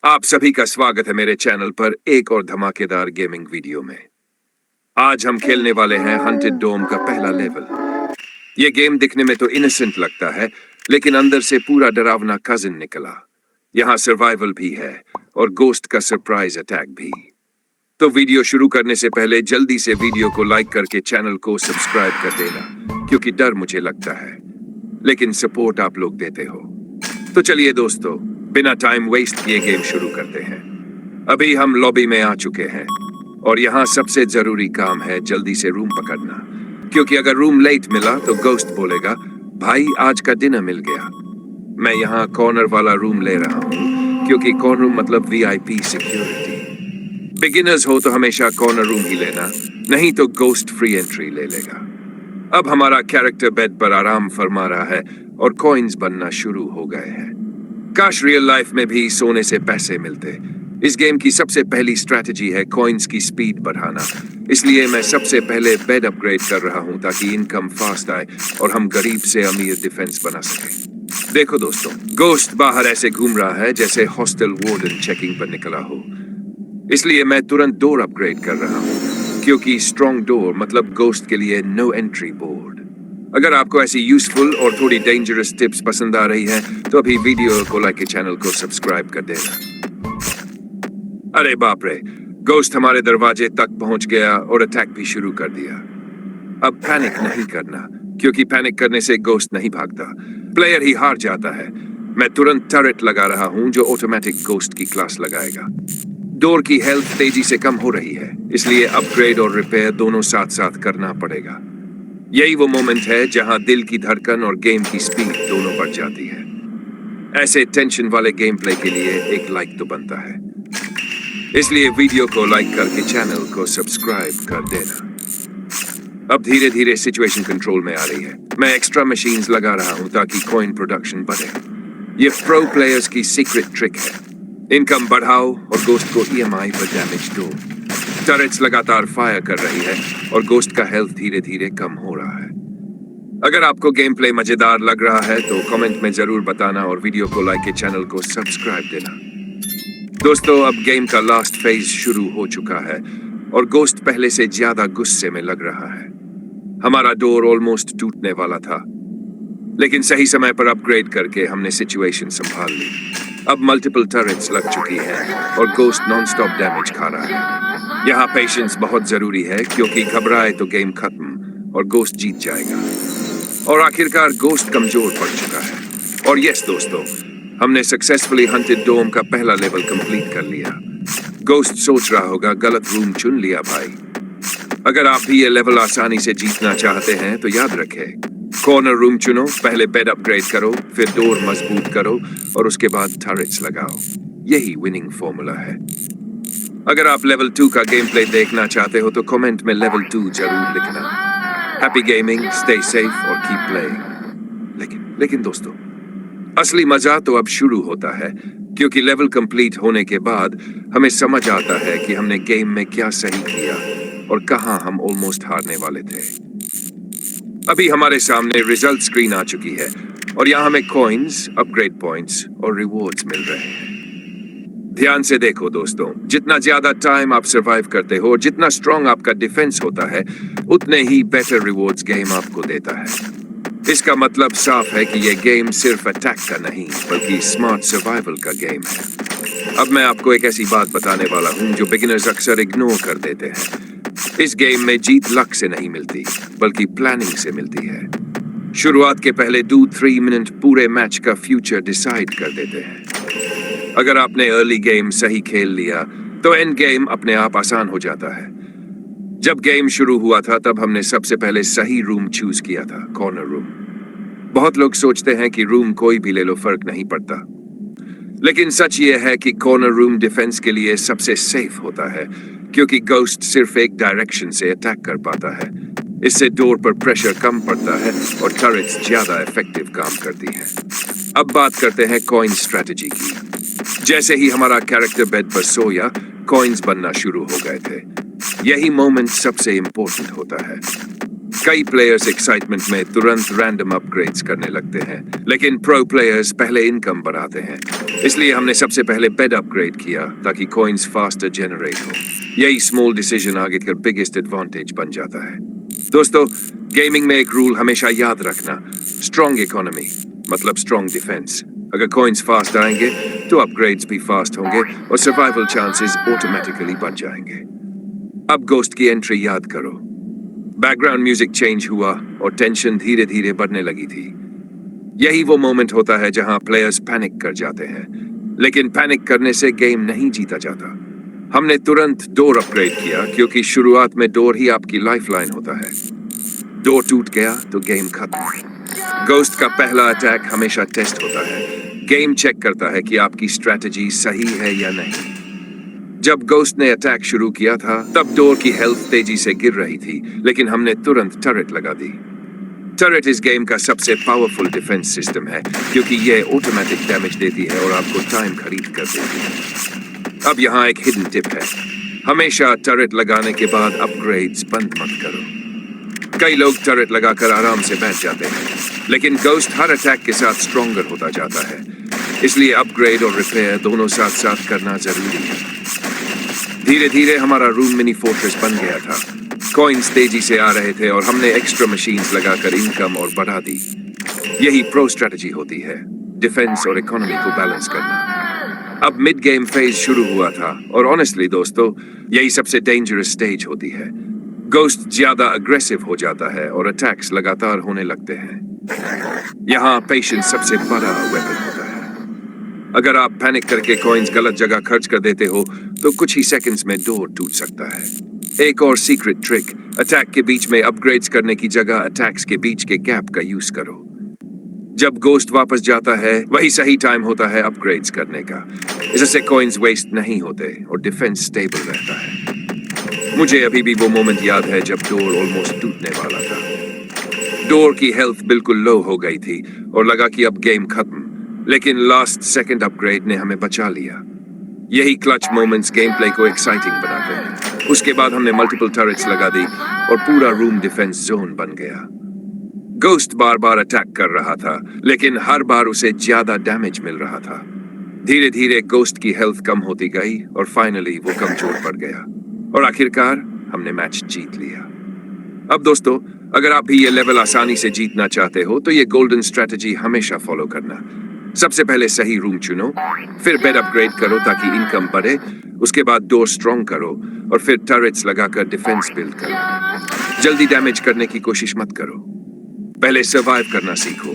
आप सभी का स्वागत है मेरे चैनल पर एक और धमाकेदार गेमिंग वीडियो में। आज हम खेलने वाले हैं हंटेड डोम का पहला लेवल। ये गेम दिखने में तो इनोसेंट लगता है, लेकिन अंदर से पूरा डरावना कजिन निकला। यहाँ सर्वाइवल भी है और गोस्ट का सरप्राइज अटैक भी। तो वीडियो शुरू करने से पहले जल्दी से वीडियो को लाइक करके चैनल को सब्सक्राइब कर देना, क्योंकि डर मुझे लगता है, लेकिन सपोर्ट आप लोग देते हो। तो चलिए दोस्तों, बिना टाइम वेस्ट किए गेम शुरू करते हैं। अभी हम लॉबी में आ चुके हैं और यहाँ सबसे जरूरी काम है जल्दी से रूम पकड़ना, क्योंकि अगर रूम लेट मिला तो गोस्ट बोलेगा, भाई आज का डिनर मिल गया। मैं यहाँ कॉर्नर वाला रूम ले रहा हूँ, क्योंकि कॉर्नर मतलब वीआईपी सिक्योरिटी। बिगिनर्स हो तो हमेशा कॉर्नर रूम ही लेना, नहीं तो गोस्ट फ्री एंट्री ले लेगा। अब हमारा कैरेक्टर बेड पर आराम फरमा रहा है और कॉइन्स बनना शुरू हो गए हैं। काश रियल लाइफ में भी सोने से पैसे मिलते। इस गेम की सबसे पहली स्ट्रैटेजी है कॉइन्स की स्पीड बढ़ाना, इसलिए मैं सबसे पहले बेड अपग्रेड कर रहा हूं ताकि इनकम फास्ट आए और हम गरीब से अमीर डिफेंस बना सकें। देखो दोस्तों, गोस्ट बाहर ऐसे घूम रहा है जैसे हॉस्टल वार्डन चेकिंग पर निकला हो, इसलिए मैं तुरंत डोर अपग्रेड कर रहा हूँ, क्योंकि स्ट्रॉन्ग डोर मतलब गोस्ट के लिए नो एंट्री बोर्ड। अगर आपको ऐसी यूजफुल और थोड़ी डेंजरस टिप्स पसंद आ रही हैं, तो अभी वीडियो को लाइक, चैनल को सब्सक्राइब कर देना। अरे बाप रे, गोस्ट हमारे दरवाजे तक पहुंच गया और अटैक भी शुरू कर दिया। अब पैनिक नहीं करना, क्योंकि पैनिक करने से गोस्ट नहीं भागता, प्लेयर ही हार जाता है। मैं तुरंत टर्रेट लगा रहा हूं जो ऑटोमेटिक गोस्ट की क्लास लगाएगा। डोर की हेल्थ तेजी से कम हो रही है, इसलिए अपग्रेड और रिपेयर दोनों साथ साथ करना पड़ेगा। यही वो मोमेंट है जहां दिल की धड़कन और गेम की स्पीड दोनों बढ़ जाती है। ऐसे टेंशन वाले गेम प्ले के लिए एक लाइक तो बनता है, इसलिए वीडियो को लाइक करके चैनल को सब्सक्राइब कर देना। अब धीरे धीरे सिचुएशन कंट्रोल में आ रही है। मैं एक्स्ट्रा मशीन्स लगा रहा हूं ताकि कॉइन प्रोडक्शन बढ़े। ये प्रो प्लेयर्स की सीक्रेट ट्रिक है। इनकम बढ़ाओ और गोस्ट को ईएमआई पर डैमेज दो। टर्रेट्स लगातार फायर कर रही है और गोस्ट का हेल्थ धीरे धीरे कम हो रहा है। अगर आपको गेम प्ले मजेदार लग रहा है तो कमेंट में जरूर बताना और वीडियो को लाइक के चैनल को सब्सक्राइब देना। दोस्तों, अब गेम का लास्ट फेज शुरू हो चुका है और गोस्ट पहले से ज्यादा गुस्से में लग रहा है। हमारा डोर ऑलमोस्ट टूटने वाला था, लेकिन सही समय पर अपग्रेड करके हमने सिचुएशन संभाल ली। अब मल्टीपल टर्रेट्स लग चुकी हैं और गोस्ट नॉनस्टॉप डैमेज खा रहा है। यहाँ पेशेंस बहुत जरूरी है, क्योंकि घबराए तो गेम खत्म और गोस्ट जीत जाएगा। और आखिरकार गोस्ट कमजोर पड़ चुका है। और यस दोस्तों, हमने सक्सेसफुली हंटेड डोम का पहला लेवल कंप्लीट कर लिया। गोस्ट सोच रहा होगा, गलत रूम चुन लिया भाई। अगर आप भी ये लेवल आसानी से जीतना चाहते हैं तो याद रखें, कॉर्नर रूम चुनो, पहले बेड अपग्रेड करो, फिर डोर मजबूत करो और उसके बाद टर्रेट्स लगाओ। यही विनिंग फॉर्मूला है। अगर आप लेवल 2 का गेम प्ले देखना चाहते हो तो कमेंट में लेवल 2 जरूर लिखना। हैप्पी गेमिंग, स्टे सेफ और कीप प्लेइंग। लेकिन दोस्तों, असली मजा तो अब शुरू होता है, क्योंकि लेवल कंप्लीट होने के बाद हमें समझ आता है कि हमने गेम में क्या सही किया और कहां हम ऑलमोस्ट हारने वाले थे। अभी हमारे सामने रिजल्ट स्क्रीन आ चुकी है और यहाँ हमें कॉइन्स, अपग्रेड पॉइंट्स और रिवॉर्ड्स मिल रहे हैं। ध्यान से देखो दोस्तों, जितना ज्यादा टाइम आप सरवाइव करते हो और जितना स्ट्रॉन्ग आपका डिफेंस होता है, उतने ही बेटर रिवॉर्ड्स गेम आपको देता है। इसका मतलब साफ है कि यह गेम सिर्फ अटैक का नहीं, बल्कि स्मार्ट सर्वाइवल का गेम है। अब मैं आपको एक ऐसी बात बताने वाला हूं जो बिगिनर्स अक्सर इग्नोर कर देते हैं। इस गेम में जीत लक से नहीं मिलती, बल्कि प्लानिंग से मिलती है। शुरुआत के पहले 2-3 मिनट पूरे मैच का फ्यूचर डिसाइड कर देते हैं। अगर आपने अर्ली गेम सही खेल लिया तो एंड गेम अपने आप आसान हो जाता है। जब गेम शुरू हुआ था तब हमने सबसे पहले सही रूम चूज किया था, कॉर्नर रूम। बहुत लोग सोचते हैं कि रूम कोई भी ले लो, फर्क नहीं पड़ता, लेकिन सच ये है कि कॉर्नर रूम डिफेंस के लिए सबसे सेफ होता है, क्योंकि गोस्ट सिर्फ एक डायरेक्शन से अटैक कर पाता है। इससे डोर पर प्रेशर कम पड़ता है और टर्रेट्स ज्यादा इफेक्टिव काम करती है। अब बात करते हैं कॉइन स्ट्रेटजी की। जैसे ही हमारा कैरेक्टर बेड पर सोया, कॉइन्स बनना शुरू हो गए थे। यही मोमेंट सबसे इंपॉर्टेंट होता है। कई प्लेयर्स एक्साइटमेंट में तुरंत रैंडम अपग्रेड्स करने लगते हैं, लेकिन प्रो प्लेयर्स पहले इनकम बढ़ाते हैं। इसलिए हमने सबसे पहले बेड अपग्रेड किया ताकि कॉइन्स फास्टर जनरेट हो। यही स्मॉल डिसीजन आगे का बिगेस्ट एडवांटेज बन जाता है। दोस्तों, गेमिंग में एक रूल हमेशा याद रखना, स्ट्रॉन्ग इकोनॉमी मतलब स्ट्रॉन्ग डिफेंस। अगर कॉइन्स फास्ट आएंगे तो अपग्रेड्स भी फास्ट होंगे और सर्वाइवल चांसेस ऑटोमेटिकली बढ़ जाएंगे। अब गोस्ट की एंट्री याद करो। बैकग्राउंड म्यूजिक चेंज हुआ और टेंशन धीरे धीरे बढ़ने लगी थी। यही वो मोमेंट होता है जहां प्लेयर्स पैनिक कर जाते हैं, लेकिन पैनिक करने से गेम नहीं जीता जाता। हमने तुरंत डोर अपग्रेड किया क्योंकि शुरुआत में डोर ही आपकी लाइफलाइन होता है। डोर टूट गया तो गेम खत्म। गोस्ट का पहला अटैक हमेशा टेस्ट होता है। गेम चेक करता है कि आपकी स्ट्रेटजी सही है या नहीं। जब गोस्ट ने अटैक शुरू किया था तब डोर की हेल्थ तेजी से गिर रही थी, लेकिन हमने तुरंत टर्रेट लगा दी। टर्रेट इस गेम का सबसे पावरफुल डिफेंस सिस्टम है क्योंकि यह ऑटोमेटिक डैमेज देती है और आपको टाइम खरीद कर देती है। अब यहाँ एक हिडन टिप है, हमेशा टर्रेट लगाने के बाद अपग्रेड्स बंद मत करो। कई लोग टर्रेट लगाकर आराम से बैठ जाते हैं, लेकिन गोस्ट हर अटैक के साथ स्ट्रॉन्गर होता जाता है। इसलिए अपग्रेड और रिपेयर दोनों साथ साथ करना जरूरी है। धीरे धीरे हमारा रूम मिनी फोर्ट्रेस बन गया था। कॉइन्स तेजी से आ रहे थे और हमने एक्स्ट्रा मशीन्स लगाकर इनकम और बढ़ा दी। यही प्रो स्ट्रेटजी होती है, डिफेंस और इकोनॉमी को बैलेंस करना। अब मिड गेम फेज शुरू हुआ था और ऑनेस्टली दोस्तों, यही सबसे डेंजरस स्टेज होती है। गोस्ट ज्यादा अग्रेसिव हो जाता है और अटैक्स लगातार होने लगते हैं। यहाँ पेशेंस सबसे बड़ा वेपन होता है। अगर आप पैनिक करके कॉइन्स गलत जगह खर्च कर देते हो तो कुछ ही सेकंड्स में डोर टूट सकता है। एक और सीक्रेट ट्रिक, अटैक के बीच में अपग्रेड्स करने की जगह अटैक्स के बीच के गैप का यूज करो। जब गोस्ट वापस जाता है वही सही टाइम होता है अपग्रेड्स करने का। इससे कॉइन्स वेस्ट नहीं होते और डिफेंस स्टेबल रहता है। मुझे अभी भी वो मोमेंट याद है जब डोर ऑलमोस्ट टूटने वाला था। डोर की हेल्थ बिल्कुल लो हो गई थी और लगा कि अब गेम खत्म, लेकिन लास्ट सेकंड अपग्रेड ने हमें बचा लिया। यही क्लच मोमेंट्स गेम प्ले को एक्साइटिंग बनाते हैं। उसके बाद हमने मल्टीपल टर्रेट्स लगा दी और पूरा रूम डिफेंस जोन बन गया। गोस्ट बार बार अटैक कर रहा था, लेकिन हर बार उसे ज्यादा डैमेज मिल रहा था। धीरे धीरे गोस्ट की हेल्थ कम होती गई और फाइनली वो कमजोर पड़ गया और आखिरकार हमने मैच जीत लिया। अब दोस्तों, अगर आप भी ये लेवल आसानी से जीतना चाहते हो तो ये गोल्डन स्ट्रेटजी हमेशा फॉलो करना। सबसे पहले सही रूम चुनो, फिर बेड अपग्रेड करो ताकि इनकम बढ़े, उसके बाद डोर स्ट्रॉन्ग करो और फिर टर्रेट्स लगाकर डिफेंस बिल्ड करो। जल्दी डैमेज करने की कोशिश मत करो, पहले सर्वाइव करना सीखो।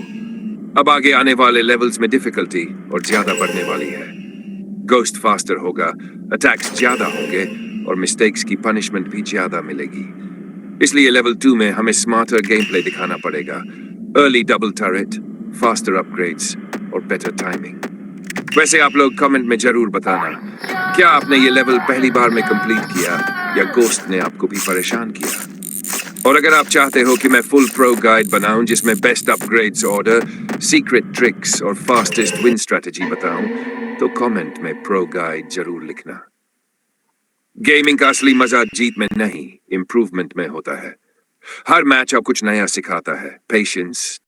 अब आगे आने वाले लेवल्स में डिफिकल्टी और ज्यादा बढ़ने वाली है। गोस्ट फास्टर होगा, अटैक्स ज्यादा होंगे और मिस्टेक्स की पनिशमेंट भी ज्यादा मिलेगी। इसलिए लेवल 2 में हमें स्मार्टर गेम प्ले दिखाना पड़ेगा। Early double turret, faster upgrades और बेटर टाइमिंग। वैसे आप लोग कमेंट में जरूर बताना, क्या आपने ये लेवल पहली बार में कंप्लीट किया या गोस्ट ने आपको भी परेशान किया। और अगर आप चाहते हो कि मैं फुल प्रो गाइड बनाऊं जिसमें best upgrades order, secret tricks और फास्टेस्ट विन स्ट्रेटजी बताऊं, तो कमेंट में प्रो गाइड जरूर लिखना। गेमिंग का असली मजा जीत में नहीं, इंप्रूवमेंट में होता है। हर मैच आप कुछ नया सिखाता है, पेशेंस,